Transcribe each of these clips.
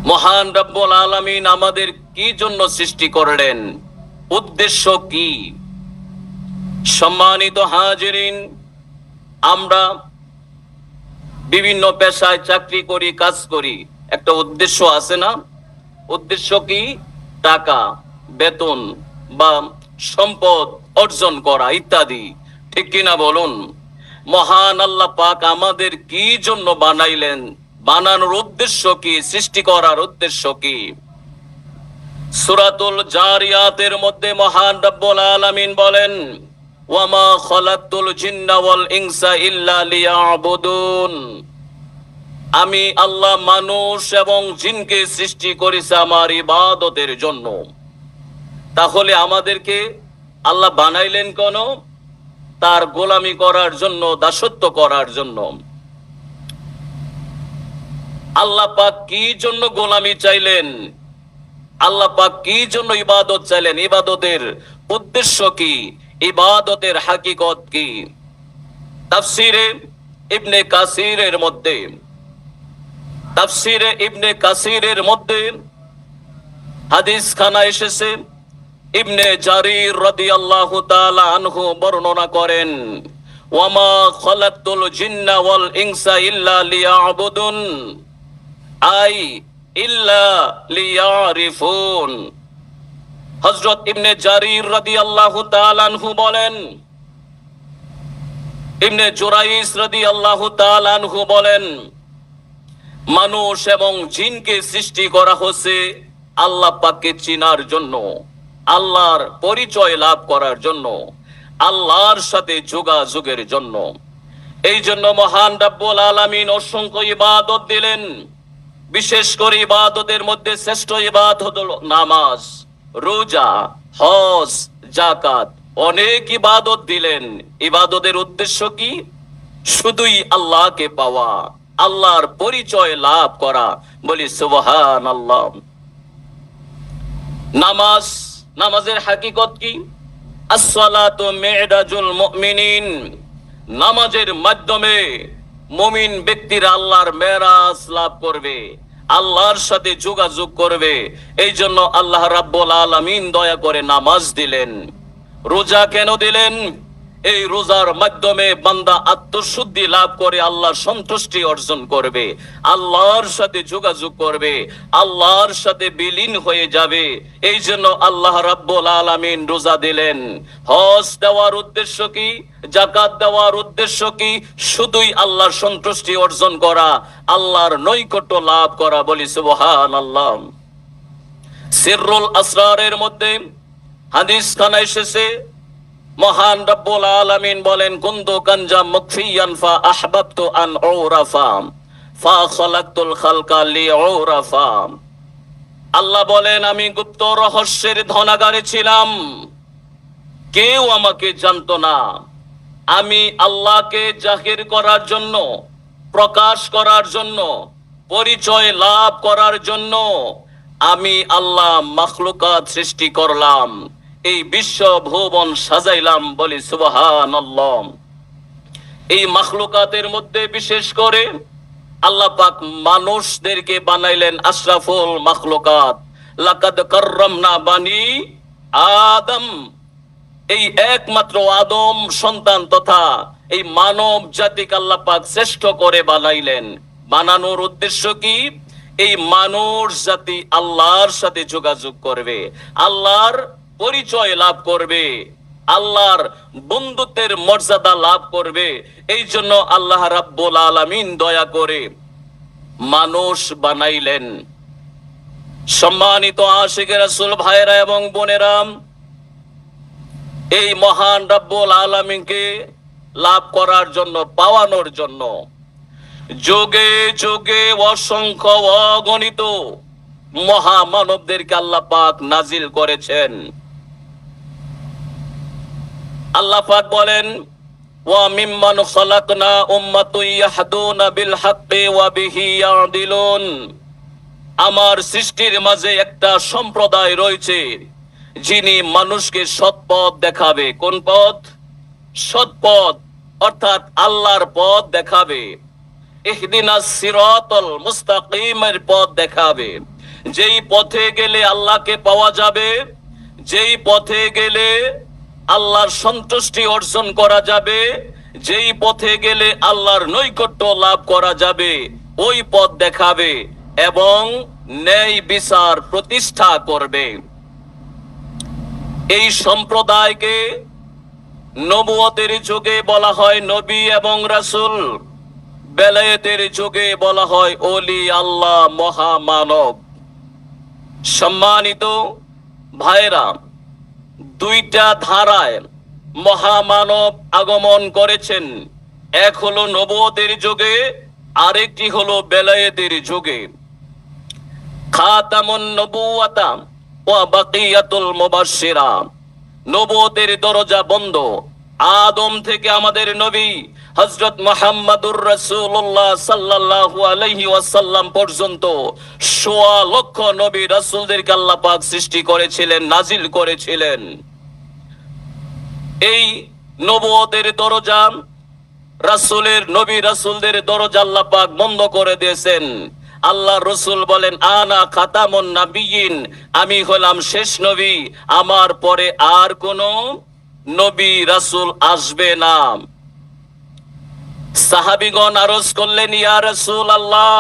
মহান রব্বুল আলামিন আমাদের কি জন্য সৃষ্টি করলেন, উদ্দেশ্য কি? সম্মানিত হাজিরিন, আমরা বিভিন্ন পেশায় চাকরি করি, কাজ করি, একটা উদ্দেশ্য আছে না? উদ্দেশ্য কি? টাকা, বেতন বা সম্পদ অর্জন করা ইত্যাদি, ঠিক কিনা বলুন? মহান আল্লাহ পাক আমাদের কি জন্য বানাইলেন, বানানোর উদ্দেশ্য কি, সৃষ্টি করার উদ্দেশ্য কি? সূরাতুল জারিয়াতের মধ্যে মহান রব্বুল আলামিন বলেন, ওয়ামা খালাকতুল জিন্না ওয়াল ইনসা ইল্লা লিয়াবুদুন। আমি আল্লাহ মানুষ এবং জিনকে সৃষ্টি করেছি আমার ইবাদতের জন্য। তাহলে আমাদেরকে আল্লাহ বানাইলেন কেন? তার গোলামি করার জন্য, দাসত্ব করার জন্য। আল্লাহ পাক কি জন্য গোলামি চাইলেন? আল্লাহ পাক কি জন্য ইবাদত চাইলেন? ইবাদতের উদ্দেশ্য কি? ইবাদতের হাকিকত কি? তাফসীরে ইবনে কাসিরের মধ্যে হাদিস খানা এসেছে। ইবনে জারির রাদিয়াল্লাহু তাআলা আনহু বর্ণনা করেন, ওয়ামা খালাকতুল জিন্না ওয়াল ইনসা ইল্লা লিয়াবুদুন, আই ইল্লা লিয়ারিফুন। হযরত ইবনে জারির রাদিয়াল্লাহু তাআলা আনহু বলেন, ইবনে জুরাইস রাদিয়াল্লাহু তাআলা আনহু বলেন, মানুষ এবং জিনকে সৃষ্টি করা হয়েছে আল্লাহ পাককে চিনার জন্য, আল্লাহর পরিচয় লাভ করার জন্য, আল্লাহর সাথে যোগাযোগের জন্য। এই জন্য মহান রব্বুল আলামিন অসংখ্য ইবাদত দিলেন। বিশেষ করে ইবাদতের মধ্যে শ্রেষ্ঠ ইবাদত হলো নামাজ, রোজা, হজ, যাকাত। অনেক ইবাদত দিলেন। ইবাদতের উদ্দেশ্য কি? শুধুই আল্লাহকে পাওয়া, আল্লাহর পরিচয় লাভ করা। বলি সুবহানাল্লাহ। নামাজ, নামাজের হাকিকত কি? আসসালাতু মি'রাজুল মুমিনিন। নামাজের মাধ্যমে মুমিন ব্যক্তিরা আল্লাহর মেরাজ লাভ করবে, আল্লাহর সাথে যোগাযোগ করবে। এই জন্য আল্লাহ রাব্বুল আলামিন দয়া করে নামাজ দিলেন। রোজা কেন দিলেন? এই রোজার মাধ্যমে বান্দা আত্মশুদ্ধি লাভ করে আল্লাহর সন্তুষ্টি অর্জন করবে, আল্লাহর সাথে যোগাযোগ করবে, আল্লাহর সাথে বিলীন হয়ে যাবে। এই জন্য আল্লাহ রাব্বুল আলামিন রোজা দিলেন। হজ দেওয়ার উদ্দেশ্য কি? যাকাত দেওয়ার উদ্দেশ্য কি? শুধুই আল্লাহর সন্তুষ্টি অর্জন করা, আল্লাহর নৈকট্য লাভ করা। বলি সুবহানাল্লাহ। সিররুল আসরারের মধ্যে হাদিস খানা এসেছে। মহান রব্বুল আলামিন বলেন, কুনতু কানজা মুকফিয়ান ফা আহবাবতু আন উরাফা ফা খালাকতুল খালকা লিউরাফা। আল্লাহ বলেন, আমি গুপ্ত রহস্যের ধনাগারে ছিলাম, কেউ আমাকে জানতো না। আমি আল্লাহকে জাহির করার জন্য, প্রকাশ করার জন্য, পরিচয় লাভ করার জন্য আমি আল্লাহ মাখলুকাত সৃষ্টি করলাম, এই বিশ্ব ভুবন সাজাইলাম। বলি সুবহানাল্লাহ। এই মাখলুকাতের মধ্যে বিশেষ করে আল্লাহ পাক মানুষদেরকে বানাইলেন আশরাফুল মাখলুকাত। লাকাদ কাররামনা বানি আদম। এই একমাত্র আদম সন্তান তথা এই মানব জাতিকে আল্লাহ পাক শ্রেষ্ঠ করে বানাইলেন। বানানোর উদ্দেশ্য কি? এই মানুষ জাতি আল্লাহর সাথে যোগাযোগ করবে, আল্লাহর পরিচয় লাভ করবে, আল্লাহর বন্ধুত্বের মর্যাদা লাভ করবে। এই জন্য আল্লাহ রাব্বুল আলামিন দয়া করে মানুষ বানাইলেন। সম্মানিত আশিকে রাসূল ভাইরা এবং বোনেরা, এই মহান রাব্বুল আলামিনকে লাভ করার জন্য, পাওয়ানোর জন্য যুগে যুগে অসংখ্য অগণিত মহামানবদেরকে আল্লাহ পাক নাজিল করেছেন। আল্লাহ পাক বলেন, ওয়া মিম্মান খালাকনা উম্মাতুন ইয়াহদুনা বিল হাক্কি ওয়া বিহি ইয়াদিলুন। আমার সৃষ্টির মাঝে একটা সম্প্রদায় রয়েছে যিনি মানুষকে সৎ পথ দেখাবে। কোন পথ? সৎ পথ, অর্থাৎ আল্লাহর পথ দেখাবে। ইহদিনাস সিরাতাল মুস্তাকিমের পথ দেখাবে। যেই পথে গেলে আল্লাহকে পাওয়া যাবে, যেই পথে গেলে আল্লাহর সন্তুষ্টি অর্জন করা যাবে, যেই পথে গেলে আল্লাহর নৈকট্য লাভ করা যাবে, ওই পথ দেখাবে এবং ন্যায় বিচার প্রতিষ্ঠা করবে। এই সম্প্রদায়কে নবুয়তের যুগে বলা হয় নবী এবং রাসূল, বেলায়েতের যুগে বলা হয় ওলি আল্লাহ, মহামানব। সম্মানিত ভাইরা, দুইটা ধারায় মহামানব আগমন করেছেন। এক হলো নবুয়তের যুগে, আরেকটি হলো বেলায়েতের যুগে। খাতামুন নবুওয়াতা ওয়া বাকিয়াতুল মুবাশশিরা, নবুয়তের দরজা বন্ধ। আদম থেকে আমাদের নবী হযরত মুহাম্মদুর রাসূলুল্লাহ সাল্লাল্লাহু আলাইহি ওয়াসাল্লাম পর্যন্ত ১৬ লক্ষ নবী রাসূলদেরকে আল্লাহ পাক সৃষ্টি করেছিলেন, নাজিল করেছিলেন। এই নবুয়তের দরজা, রাসূলের নবী রাসূলদের দরজা আল্লাহ পাক বন্ধ করে দিয়েছেন। আল্লাহ রসুল বলেন, আনা খাতামুন নাবিয়িন, আমি হলাম শেষ নবী, আমার পরে আর কোন নবী রাসূল আসবে না। সাহাবীগণ আরজ করলেন, ইয়া রাসূলুল্লাহ,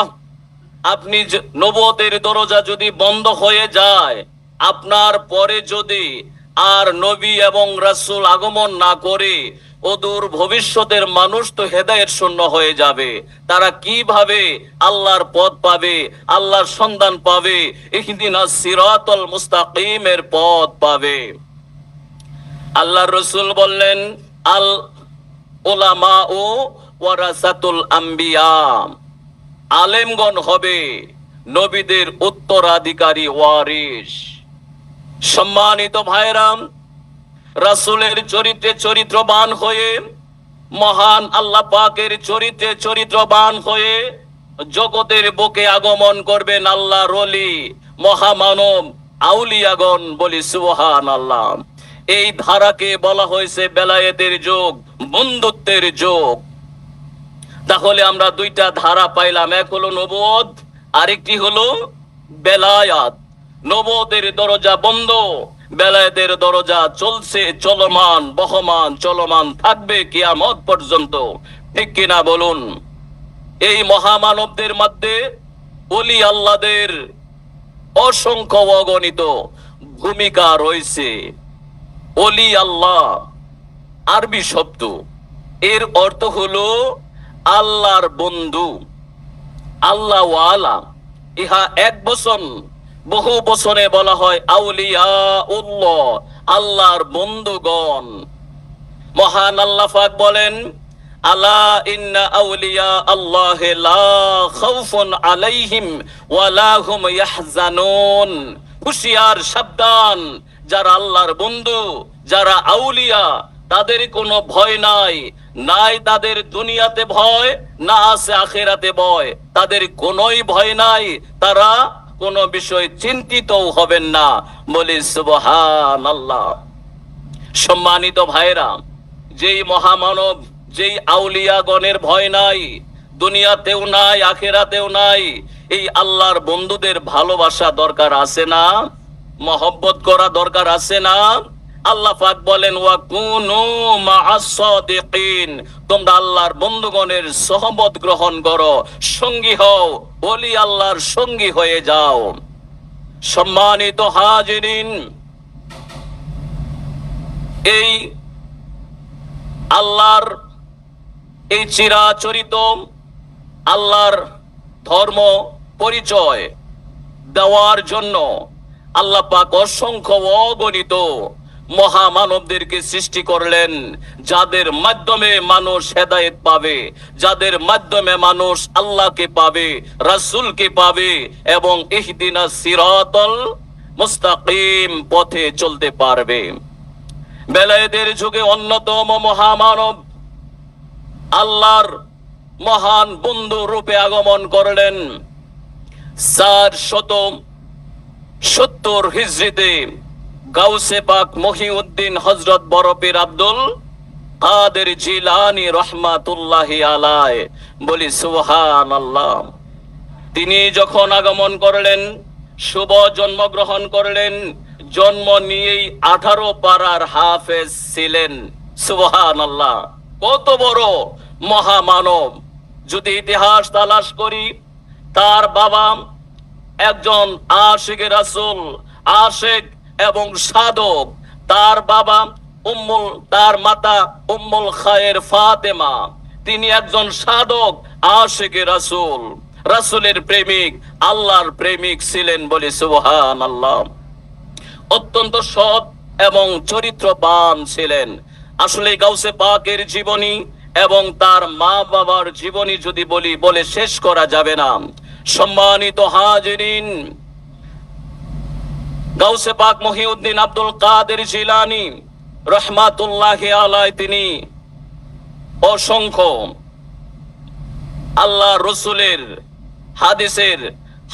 আপনি নবুয়তের দরজা যদি বন্ধ হয়ে যায়, আপনার পরে যদি আর নবী এবং রাসূল আগমন না করে, অদূর ভবিষ্যতের মানুষ তো হেদায়েত শূন্য হয়ে যাবে। তারা কিভাবে আল্লাহর পথ পাবে, আল্লাহর সন্ধান পাবে, ইহদিনাস সিরাতাল মুস্তাকিমের পথ পাবে? আল্লাহর রাসূল বললেন, আল উলামাউ ওয়ারাসাতুল আম্বিয়া, আলেমগণ হবে নবীদের উত্তরাধিকারী, ওয়ারিস। সম্মানিত ভাইরাম, রাসূলের চরিত্রে চরিত্রবান হয়ে, মহান আল্লাহ পাকের চরিত্রে চরিত্রবান হয়ে জগতের বুকে আগমন করবেন আল্লাহর ওলি, মহামানব, আউলিয়াগণ। বলি সুবহানাল্লাহ। এই ধারাকে বলা হয়েছে বেলায়েতের যুগ, বন্ধুত্বের যুগ। তাহলে আমরা দুইটা ধারা পাইলাম, এক হলো নবুয়ত, আরেকটি হলো বেলায়াত। নবুয়তের দরজা বন্ধ, বেলায়েতের দরজা চলছে, চলমান, বহমান, চলমান থাকবে কিয়ামত পর্যন্ত। ঠিক কিনা বলুন? এই মহামানবদের মধ্যে ওলি আল্লাহদের অসংখ্য অগণিত ভূমিকা রয়েছে। ওলি আল্লাহ আরবি শব্দ, এর অর্থ হলো আল্লাহর বন্ধু, আল্লাহ ওয়ালা। ইহা এক বচন, বহু বচনে বলা হয় আউলিয়াউল্লাহ, আল্লাহর বন্ধুগণ। মহান আল্লাহ পাক বলেন, আলা ইন্না আউলিয়া আল্লাহি লা খাউফুন আলাইহিম ওয়া লা হুম ইয়াহজানুন। হুঁশিয়ার, সাবধান, যারা আল্লাহর বন্ধু, যারা আউলিয়া, তাদের কোনো ভয় নাই, নাই তাদের দুনিয়াতে ভয়, না আছে আখিরাতে ভয়। তাদের কোনোই ভয় নাই, তারা কোনো বিষয় চিন্তিতও হবেন না। বলি সুবহানাল্লাহ। সম্মানিত ভাইরা, যেই মহামানব, যেই আউলিয়াগণের ভয় নাই, দুনিয়াতেও নাই, আখিরাতেও নাই, এই আল্লাহর বন্ধুদের ভালোবাসা দরকার আছে না? মহব্বত করা দরকার আছে না? আল্লাহ পাক বলেন, ওয়া কুনু মা'আস সাদিকিন, তোমরা আল্লাহর বন্ধুগণের সহবত গ্রহণ করো, সঙ্গী হও, ওলি আল্লাহর সঙ্গী হয়ে যাও। সম্মানিত হাজিরিন, এই আল্লাহর এই চিরাচরিত আল্লাহর ধর্ম পরিচয় দেওয়ার জন্য আল্লাহ পাক অসংখ্য অগণিত মহামানবদেরকে সৃষ্টি করলেন, যাদের মাধ্যমে মানুষ হেদায়েত পাবে, যাদের মাধ্যমে মানুষ আল্লাহকে পাবে, রাসূলকে পাবে এবং ইহদিনাস সিরাতাল মুস্তাকিম পথে চলতে পারবে। বেলায়েতের যুগে অন্যতম মহামানব আল্লাহর মহান বন্ধু রূপে আগমন করলেন 470 হিজরিতে গাউসে পাক মহিউদ্দিন হযরত বরপীর আব্দুল কাদের জিলানী রাহমাতুল্লাহি আলাইহি। বলি সুবহানাল্লাহ। তিনি যখন আগমন করলেন, শুভ জন্মগ্রহণ করলেন, জন্ম নিয়েই 18 পারার হাফেজ ছিলেন। সুবহানাল্লাহ, কত বড় মহামানব! যদি ইতিহাস তালাশ করি, তার বাবা একজন আশিকে রাসূল, আশিক এবং সাধক। তার বাবা তার মাতা উম্মুল খায়ের ফাতেমা, তিনি একজন সাধক, আশিকে রাসূল, রাসূলের প্রেমিক, আল্লাহর প্রেমিক ছিলেন বলে সুবহানাল্লাহ। অত্যন্ত সৎ এবং চরিত্রবান ছিলেন। আসলে গাউসে পাকের জীবনী এবং তার মা বাবার জীবনী যদি বলে শেষ করা যাবে না। সম্মানিত হাজিরিন, গাউসে পাক মহিউদ্দিন আব্দুল কাদের জিলানী রহমাতুল্লাহি আলাইহি, তিনি অসংখ্য আল্লাহ রসুলের হাদিসের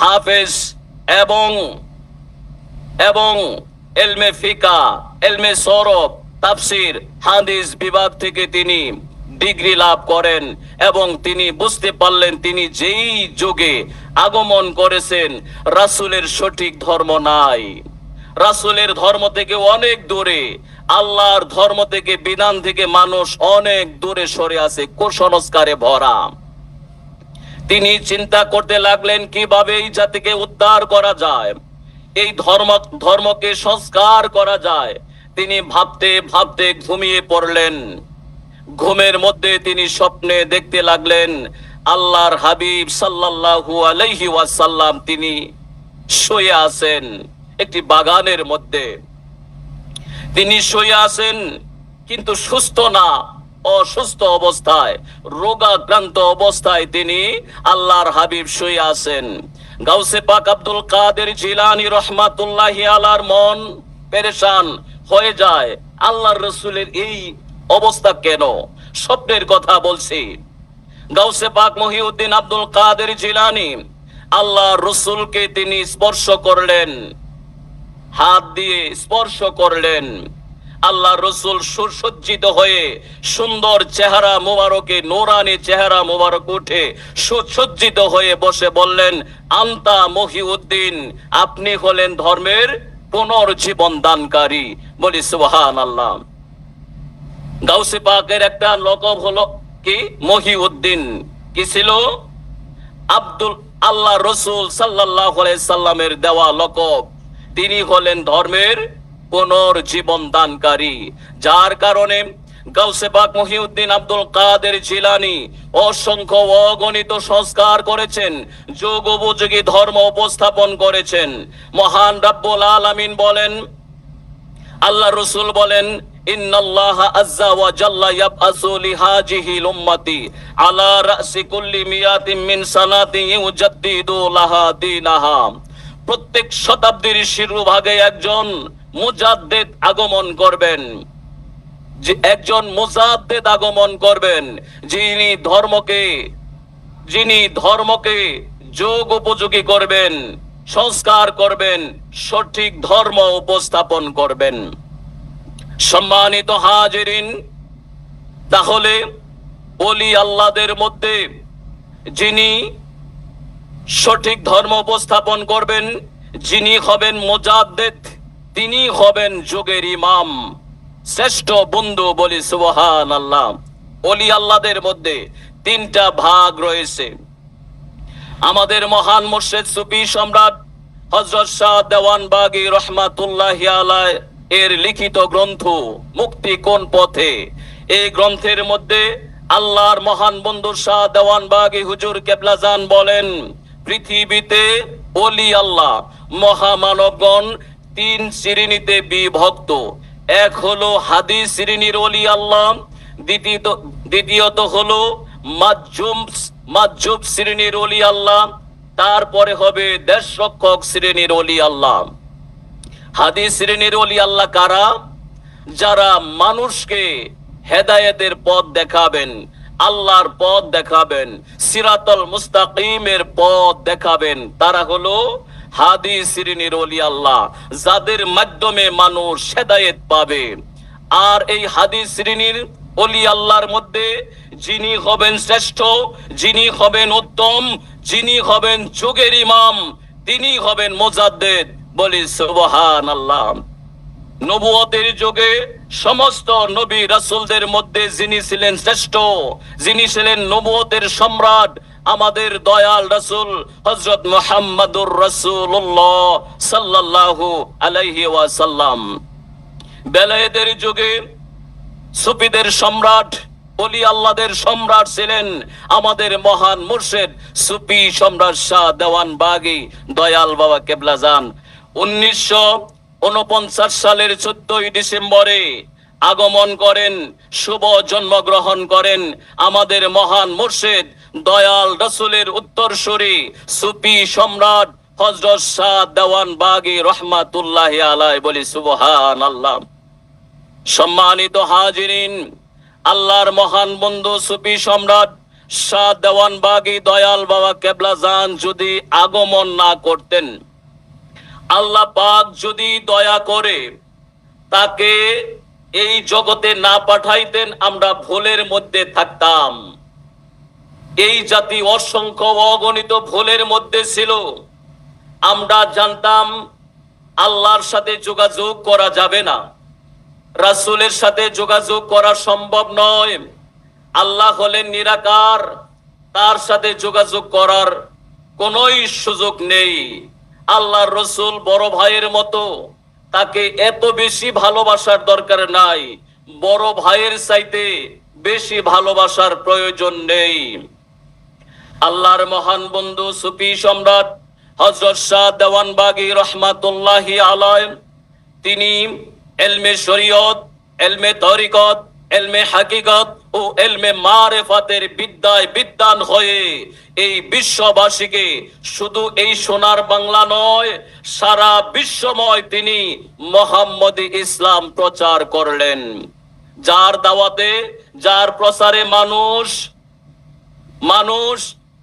হাফেজ এবং এলমে ফিকা, এলমে সরফ, তাফসির, হাদিস বিভাগ থেকে তিনি ডিগ্রি লাভ করেন এবং তিনি বুঝতে পারলেন তিনি যেই যুগে আগমন করেছেন রাসূলের সঠিক ধর্ম নাই, রাসূলের ধর্ম থেকে অনেক দূরে, আল্লাহর ধর্ম থেকে, বিধান থেকে মানুষ অনেক দূরে সরে আছে, কুসংস্কারে ভরা। তিনি চিন্তা করতে লাগলেন কিভাবে এই জাতিকে উদ্ধার করা যায়, এই ধর্মকে সংস্কার করা যায়। তিনি ভাবতে ভাবতে ঘুমিয়ে পড়লেন। ঘুমের মধ্যে তিনি স্বপ্নে দেখতে লাগলেন আল্লাহর হাবিব সাল্লাল্লাহু আলাইহি ওয়াসাল্লাম তিনি শুয়ে আছেন একটি বাগানের মধ্যে। তিনি শুয়ে আছেন কিন্তু সুস্থ না, অসুস্থ অবস্থায়, রোগাক্রান্ত অবস্থায় তিনি আল্লাহর হাবিব শুয়ে আছেন। গাউসে পাক আব্দুল কাদের জিলানী রহমাতুল্লাহি আলাইহির মন পেরেশান হয়ে যায়, আল্লাহর রাসূলের এই অবস্থা কেন? স্বপ্নের কথা বলছি। গাউসে পাক মহিউদ্দিন আব্দুল কাদের জিলানী আল্লাহর রাসূলকে তিনি স্পর্শ করলেন, হাত দিয়ে স্পর্শ করলেন। আল্লাহর রাসূল সুসজ্জিত হয়ে সুন্দর চেহারা মোবারকে, নূরানি চেহারা মোবারক উঠে সুসজ্জিত হয়ে বসে বললেন, আনতা মহিউদ্দিন, আপনি হলেন ধর্মের পুনর্জীবন দানকারী। বলি সুবহানাল্লাহ। গাউসে পাকের একটা লকব হলো কি? মহিউদ্দিন। কি ছিল? আল্লাহ রাসূল সাল্লাল্লাহু আলাইহি সাল্লামের দেওয়া লকব। তিনি হলেন ধর্মের পুনর্জীবন দানকারী, যার কারণে গাউসে পাক মহিউদ্দিন আব্দুল কাদের জিলানী অসংখ্য অগণিত সংস্কার করেছেন, যুগোপযোগী ধর্ম উপস্থাপন করেছেন। মহান রব্বুল আলামিন বলেন, আল্লাহ রাসূল বলেন, ইন্নাল্লাহা আযজা ওয়া জাল্লা ইয়াবআসু লিহাজিহিল উম্মতি আলা রাসি কুল্লি মিয়াতিন মিন সানাতি ইউজাদ্দিদু লাহা দীনাহা। প্রত্যেক শতাব্দীর শিরোভাগে একজন মুজাদ্দিদ আগমন করবেন, যে একজন মুজাদ্দিদ আগমন করবেন, যিনি ধর্মকে যোগ উপযোগী করবেন, সংস্কার করবেন, সঠিক ধর্ম উপস্থাপন করবেন। সম্মানিত হাজিরিন, তাহলে ওলি আল্লাহদের মধ্যে যিনি সঠিক ধর্ম উপস্থাপন করবেন, যিনি হবেন মুজাদ্দিদ, তিনি হবেন যুগের ইমাম, শ্রেষ্ঠ বন্ধু। বলি সুবহানাল্লাহ। ওলি আল্লাহদের মধ্যে তিনটা ভাগ রয়েছে। আমাদের মহান মুর্শিদ সুফি সম্রাট হযরত শাহ দেওয়ানবাগী রহমাতুল্লাহি আলাইহি এর লিখিত গ্রন্থ মুক্তি কোন পথে, এই গ্রন্থের মধ্যে আল্লাহর মহান বন্ধু শাহ দেওয়ানবাগী হুজুর কেবলাজান বলেন, পৃথিবীতে ওলি আল্লাহ মহামানবগণ তিন শ্রেণীতে বিভক্ত। এক হলো হাদিস শ্রেণীর ওলি আল্লাহ, দ্বিতীয়ত হলো মাজুব শ্রেণীর ওলি আল্লাহ, তারপরে হবে দেশরক্ষক শ্রেণীর ওলি আল্লাহ। হাদিস শ্রেণীর ওলি আল্লাহ কারা? যারা মানুষকে হেদায়েতের পথ দেখাবেন, আল্লাহর পথ দেখাবেন, সিরাতুল মুস্তাকিমের পথ দেখাবেন, তারা হলো হাদিস শ্রেণীর ওলি আল্লাহ, যাদের মাধ্যমে মানুষ হেদায়েত পাবে। আর এই হাদিস শ্রেণীর ওলি আল্লাহর মধ্যে যিনি হবেন শ্রেষ্ঠ, যিনি হবেন উত্তম, যিনি হবেন যুগের ইমাম, তিনি হবেন মুজাদ্দিদ। বলি সুবহানাল্লাহ। নবুয়তের যুগে সমস্ত নবী রাসূলদের মধ্যে যিনি ছিলেন শ্রেষ্ঠ, যিনি ছিলেন নবুয়তের সম্রাট, আমাদের দয়াল রাসূল হযরত মুহাম্মদুর রাসূলুল্লাহ সাল্লাল্লাহু আলাইহি ওয়াসাল্লাম। বেলায়েতের যুগে সুফিদের সম্রাট, ওলি আল্লাহদের সম্রাট ছিলেন আমাদের মহান মুর্শিদ সুফি সম্রাট শাহ দেওয়ান বাগী দয়াল বাবা কেবলা যান। 1949 সালের 14 ডিসেম্বরে আগমন করেন, শুভ জন্মগ্রহণ করেন আমাদের মহান মুর্শিদ দয়াল রাসূলের উত্তরসূরি সুফি সম্রাট হযরত শাহ দেওয়ান বাগী রহমাতুল্লাহি আলাইহি। বলি সুবহানাল্লাহ। সম্মানিত হাজিরিন, আল্লাহর মহান বন্ধু সুফি সম্রাট শাহ দেওয়ান বাগী দয়াল বাবা কেবলা যান যদি আগমন না করতেন, আল্লাহ পাক যদি দয়া করে তাকে এই জগতে না পাঠাইতেন, আমরা ভুলের মধ্যে থাকতাম। এই জাতি অসংখ্য অগণিত ভুলের মধ্যে ছিল। আমরা জানতাম আল্লাহর সাথে যোগাযোগ করা যাবে না, রাসূলের সাথে যোগাযোগ করা সম্ভব নয়। আল্লাহ হলেন নিরাকার, তার সাথে যোগাযোগ করার কোনোই সুযোগ নেই। আল্লাহর রাসূল বড় ভাইয়ের মতো, তাকে এত বেশি ভালোবাসার দরকার নাই, বড় ভাইয়ের চাইতে বেশি ভালোবাসার প্রয়োজন নেই। আল্লাহর মহান বন্ধু সুফি সম্রাট হযরত শাহ দেওয়ান বাগী রহমাতুল্লাহি আলাইহি, তিনি ইলমে শরীয়ত, ইলমে তরিকত, ইলমে হাকিকত ও ইলমে মারিফাতের বিদ্যায় বিদ্বান হয়ে এই বিশ্ববাসীকে শুধু এই সোনার বাংলা নয়, সারা বিশ্বময় তিনি মুহাম্মদী ইসলাম প্রচার করলেন। যার দাওয়াতে, যার প্রচারে মানুষ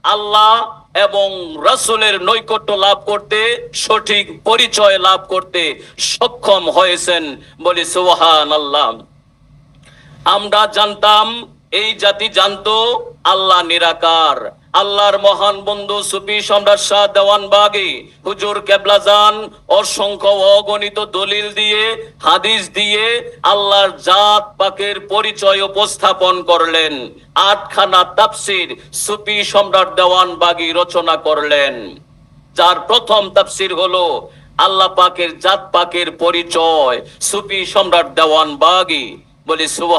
আল্লাহ এবং রাসূলের নৈকট্য লাভ করতে, সঠিক পরিচয় লাভ করতে সক্ষম হয়েছেন। বলি সুবহানাল্লাহ। আমরা জানতাম, এই জাতি জানতো আল্লাহ নিরাকার। আল্লাহর মহান বন্ধু সুফি সম্রাট শাহ দেওয়ান বাগী হুজুর কেবলা যান অসংখ্য অগণিত দলিল দিয়ে, হাদিস দিয়ে আল্লাহর জাত পাকের পরিচয় উপস্থাপন করলেন। 8খানা তাফসীর সুফি সম্রাট দেওয়ান বাগী রচনা করলেন। যার প্রথম তাফসীর হলো আল্লাহ পাকের জাত পাকের পরিচয়, সুফি সম্রাট দেওয়ান বাগী। বলি সুবহানাল্লাহ।